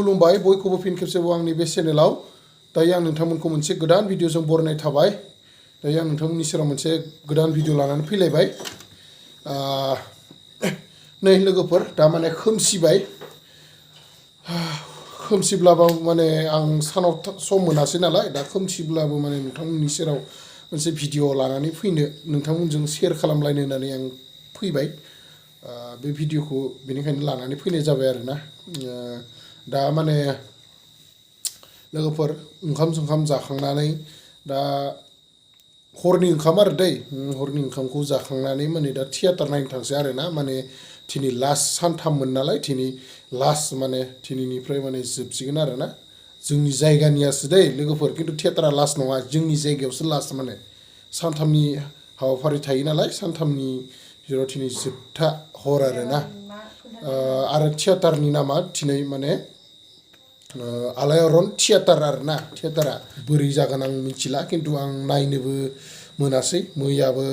खुलुमबाय बयखौबो फिन खेबसेबाव आंनि बे चेनेलाव दायो आं नोंथांमोनखौ मोनसे गोदान भिडिअजों बरायनाय थाबाय दायो आं नोंथांमोननि सेराव मोनसे गोदान भिडिअ लानानै फैलायबाय नै लोगोफोर दा माने खोमसिब्लाबो माने आं सानाव सम मोनासै नालाय दा खोमसिब्लाबो माने नोंथांमोननि सेराव मोनसे भिडिअ लानानै फैनो नोंथांमोनजों शेयार खालामलायनो होननानै आं फैबाय बे भिडिअखौ बेनिखायनो लानानै फैनाय जाबाय आरोना दा माने लोगोफोर ओंखाम जाखांनानै दा हरनि ओंखाम आरो दै हरनि ओंखामखौ जाखांनानै माने दा थियेटार नायनो थांसै आरोना माने दिनै लास्ट सानथाममोन नालाय दिनै लास्ट माने दिनैनिफ्राय माने जोबसिगोन आरोना जोंनि जायगानियासो दै लोगोफोर खिन्थु थियेटारा लास्ट नङा जोंनि जायगायावसो लास्ट माने सानथामनि हाबाफारि थायो नालाय सानथामनि जेराव दिनै जोबथा हर आरोना आरो थियेटारनि नामा दिनै माने आलायारन थियेटार आरोना थियेटारा बोरै जागोन आं मिथिला खिन्थु आं नायनोबो मोनासै मैयाबो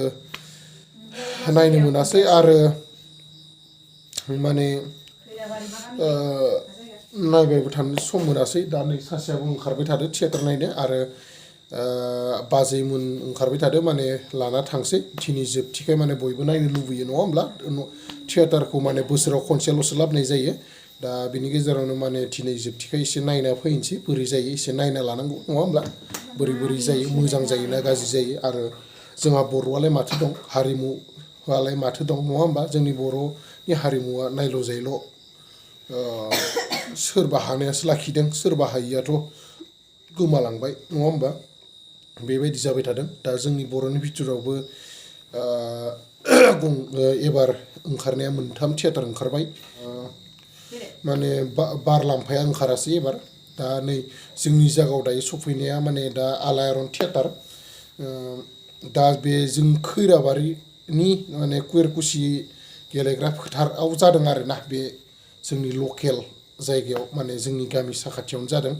नायनो मोनासै आरो माने नायबायबो थानो सम मोनासै दा नै सासेयाबो ओंखारबाय थादों थियेटार नायनो आरो बाजैमोन ओंखारबाय थादों माने लाना थांसै दिनै जोबथिखाय माने बयबो नायनो लुबैयो नङा होमब्ला थियेटारखौ माने बोसोराव खनसेल'सो लाबोनाय जायो दा बिनि गेजेरावनो माने दिनै जोबथिखाय एसे नायना फैनोसै बोरै जायो एसे नायना लानांगौ नङा होमब्ला बोरै जायो मोजां जायो ना गाज्रि जायो आरो जोंहा बर'आलाय माथो दं हारिमुआलाय माथो दं नङा होमबा जोंनि बर'नि हारिमुआ नायल' जायल' सोरबा हानायासो लाखिदों सोरबा हायियाथ' गोमालांबाय नङा होमबा बेबायदि जाबाय थादों दा जोंनि बर'नि भितरावबो एबार ओंखारनाया मोनथाम थियेटार ओंखारबाय माने बारलाम्फाया ओंखारासै एबार दा नै जोंनि जायगायाव दायो सफैनाया माने दा आलायारन थियेटार दा बे जों खैराबारिनि माने कुवेरकुसि गेलेग्रा फोथाराव जादों आरोना बे जोंनि लकेल जायगायाव माने जोंनि गामि साखाथियावनो जादों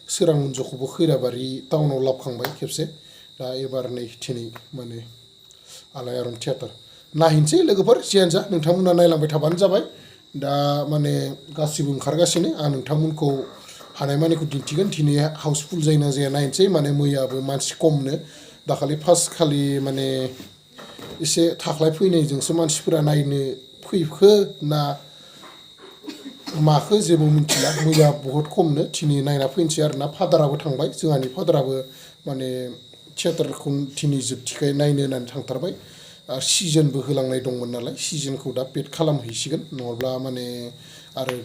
सोरां मन्जखौबो खैराबारि टाउनाव लाबोखांबाय खेबसे दा एबार नै दिनै माने आलायारन थियेटार नायनोसै लोगोफोर जियानो जा नोंथांमोना नायलांबाय थाबानो जाबाय दा माने गासिबो ओंखारगासिनो आं नोंथांमोनखौ हानायमानिखौ दिन्थिगोन दिनै हाउसफुल जायोना जाया नायनोसै माने मैयाबो मानसि खमनो दाखालि फार्स्ट खालि माने एसे थाख्लाय फैनायजोंसो मानसिफोरा नायनो फैखो ना माखो जेबो मिथिला मैया बहुत खमनो दिनै नायना फैनोसै आरोना फादाराबो थांबाय जोंहानि फादाराबो माने थियेटारखौ दिनै जोबथिखाय नायनो होननानै थांथारबाय सिजोनबो होलांनाय दंमोन नालाय सिजोनखौ दा पेड खालामहैसिगोन नङाब्ला माने आरो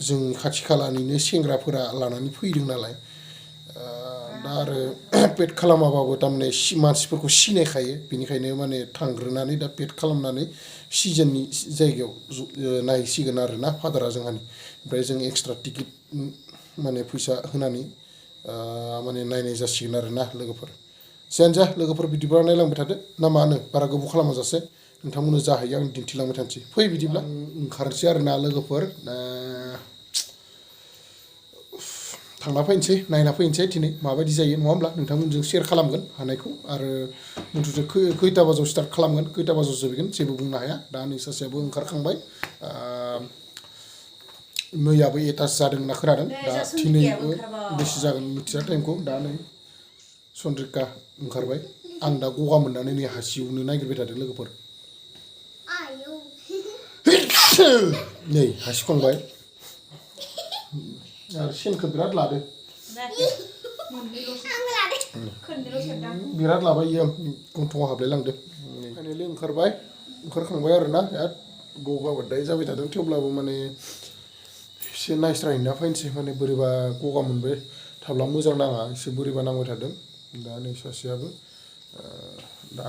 जों खाथि खालानिनो सेंग्राफोरा लानानै फैदों नालाय दा आरो पेड खालामाबाबो थारमाने मानसिफोरखौ सिनायखायो बेनिखायनो माने थांग्रोनानै दा पेड खालामनानै सिजोननि जायगायाव नायसिगोन आरोना फादारा जोंहानि ओमफ्राय जों एक्सट्रा टिकेट माने फैसा होनानै माने नायनाय जासिगोन आरोना लोगोफोर जियानो जा लोगोफोर बिदिब्ला नायलांबाय थादो ना मा होनो बारा गोबाव खालामाजासे नोंथांमोननो जाहैयो आं दिन्थिलांबाय थानोसै फै बिदिब्ला ओंखारनोसै आरोना लोगोफोर थांना फैनोसै नायना फैनोसै दिनै माबायदि जायो नङा होमब्ला नोंथांमोनजों शेयार खालामगोन हानायखौ आरो मुथुथे खैथा बाजायाव स्टार्ट खालामगोन खैथा बाजायाव जोबगोन जेबो बुंनो हाया दा नै सासेयाबो ओंखारखांबाय मैयाबो एटाच जादों होनना खोनादों दा दिनैबो बेसे जागोन मिथिया टाइमखौ दा नै चन्द्रिका ओंखारबाय आं दा गगा मोननानै नै हासिवनो नागिरबाय थादों लोगोफोर नै हासिखांबाय आरो सेनखौ बिराद लादो बिराद लाबाय इयो गन्थंआव हाबलायलांदो फाइनालि ओंखारखांबाय आरोना बिराद गगा मोननाय जाबाय थादों थेवब्लाबो माने एसे नायस्राहैना फैनोसै माने बोरैबा गगा मोनबाय थाब्ला मोजां नाङा एसे बोरैबा नांबाय थादों दा नै सासेयाबो दा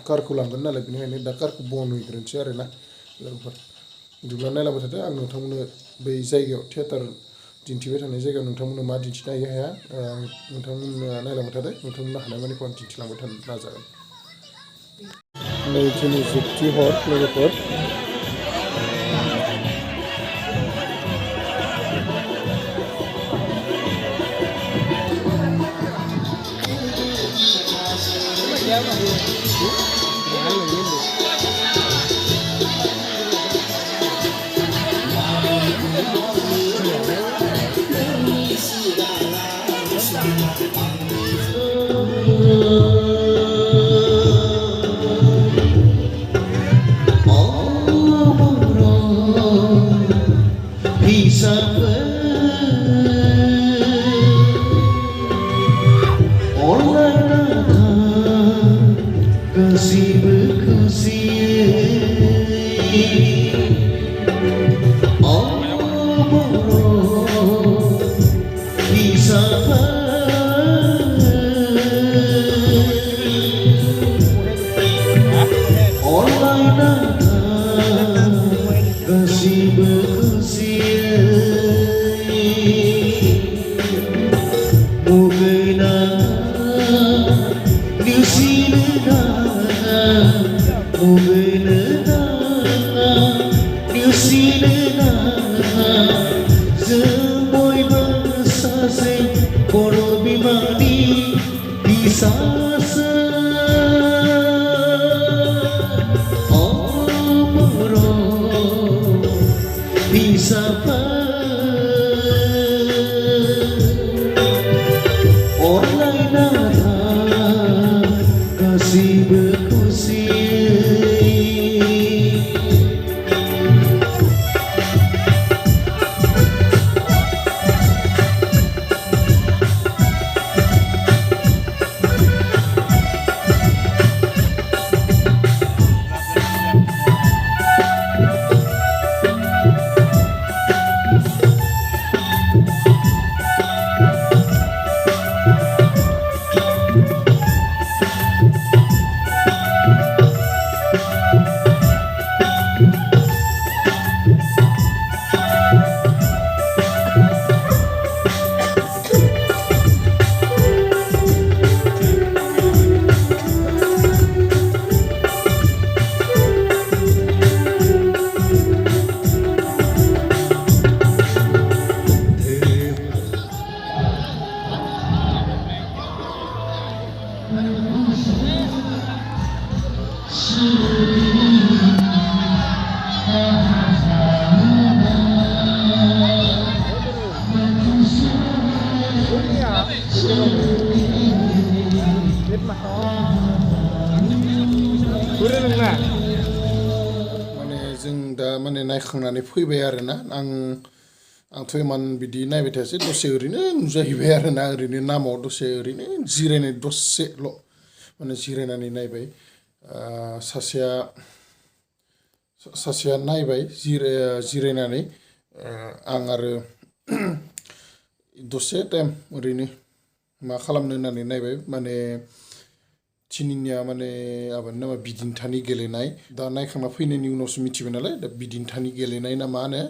कारखौ लांगोन नालाय बेनिखायनो दा कारखौ बनहैग्रोनोसै आरोना लोगोफोर बिदिब्ला नायलांबाय थादो आं नोंथांमोननो बै जायगायाव थियेटार दिन्थिबाय थानाय जायगायाव नोंथांमोननो मा दिन्थिनो हाया नोंथांमोननो नायलांबाय थादो नोंथांमोननो हानायमानिखौ आं दिन्थिलांबाय थानो नाजागोन नै दिनै जोबथि हर लोगोफोर माने जों दा माने नायखांनानै फैबाय आरोना आंथ' इमान बिदि नायबाय थायासै दसे ओरैनो नुजाहैबाय आरोना ओरैनो नामाव दसे ओरैनो जिरायनाय दसेल' माने जिरायनानै नायबाय सासेया नायबाय जिरायनानै आं आरो दसे टाइम ओरैनो मा खालामनो होननानै नायबाय माने थिनिनिया माने आबादनि नामा बिदिन्थानि गेलेनाय दा नायखांना फैनायनि उनावसो मिथिबाय नालाय दा बिदिन्थानि गेलेनाय ना मा होनो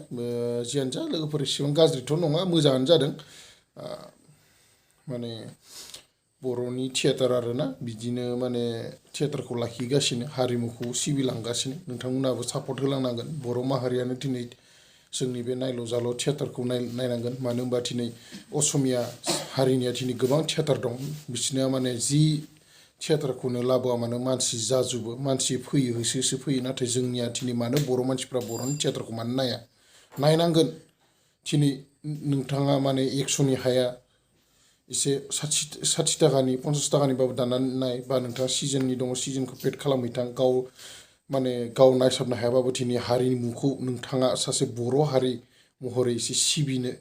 जियानो जा लोगोफोर एसेबां गाज्रिथ' नङा मोजाङानो जादों माने बर'नि थियेटार आरोना बिदिनो माने थियेटारखौ लाखिगासिनो हारिमुखौ सिबिलांगासिनो नोंथांमोनाबो सापर्ट होलांनांगोन बर' माहारियानो दिनै जोंनि बे नायल' जाल' थियेटारखौ नायनांगोन मानो होनबा दिनै असमिया हारिनिया दिनै गोबां थियेटार दं बिसोरनिया माने जि थियेटारखौनो लाबोआ मानो मानसि जाजोबो मानसि फैयो होसो होसो फैयो नाथाय जोंनिया दिनै मानो बर' मानसिफ्रा बर'नि थियेटारखौ मानो नाया नायनांगोन दिनै नोंथाङा माने एक्स'नि हाया एसे 60 थाखानि 50 थाखानिबाबो दानानै नाय बा नोंथाङा सिजननि दङ सिजनखौ पेड खालामहैथां गाव नायसाबनो हायाबाबो दिनै हारिमुखौ नोंथाङा सासे बर' हारि महरै एसे सिबिनो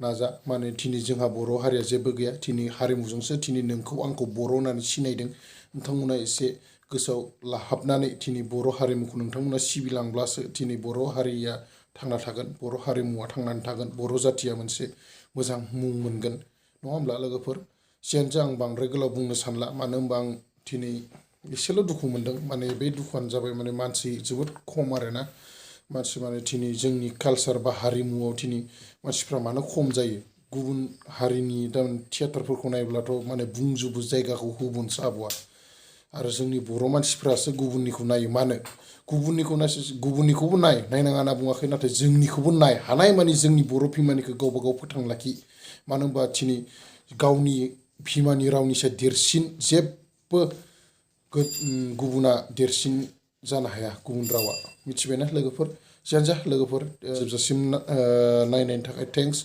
नाजा माने दिनै जोंहा बर' हारिया जेबो गैया दिनै हारिमुजोंसो दिनै नोंखौ आंखौ बर' होननानै सिनायदों नोंथांमोना एसे गोसोआव लाहाबनानै दिनै बर' हारिमुखौ नोंथांमोना सिबिलांब्लासो दिनै बर' हारिया थांना थागोन बर' हारिमुवा थांनानै थागोन बर' जाथिया मोनसे मोजां मुं मोनगोन नङा होमब्ला लोगोफोर जियानो जा आं बांद्राय गोलाव बुंनो सानला मानो होनबा आं दिनै एसेल' दुखु मोनदों माने बे दुखुआनो जाबाय माने मानसि जोबोद खम आरोना मानसि माने दिनै जोंनि कालसार बा हारिमुआव दिनै मानसिफ्रा मानो खम जायो गुबुन हारिनि थियेटारफोरखौ नायब्लाथ' माने बुंजोबो जायगाखौ गुबुनसो आब'आ आरो जोंनि बर' मानसिफ्रासो गुबुननिखौ नायो मानो गुबुननिखौबो नायनाङा होनना बुङाखै नाथाय जोंनिखौबो नाय हानाय मानि जोंनि बर' बिमानिखौ गावबा गाव फोथां लाखि मानो होनबा दिनै गावनि बिमानि रावनिसाय देरसिन जेबो गुबुना देरसिन जानो हाया गुबुन रावा मिथिबायना लोगोफोर जियानो जा लोगोफोर जोबजासिम नायनायनि थाखाय थेंक्स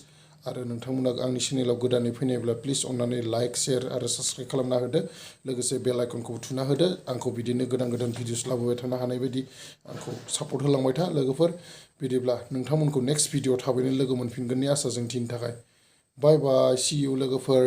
आरो नोंथांमोना आंनि चेनेलाव गोदानै फैनायब्ला प्लिज अननानै लाइक शेयार आरो साबस्क्राइब खालामना होदो लोगोसे बेल आइकनखौ थुना होदो आंखौ बिदिनो गोदान भिडिअस लाबोबाय थानो हानाय बायदि आंखौ सापर्ट होलांबाय था लोगोफोर बिदिब्ला नोंथांमोनखौ नेक्स्ट भिडिअ थाबैनो लोगो मोनफिनगोननि आसा जों दिननि थाखाय बाय बाय सि इउ लोगोफोर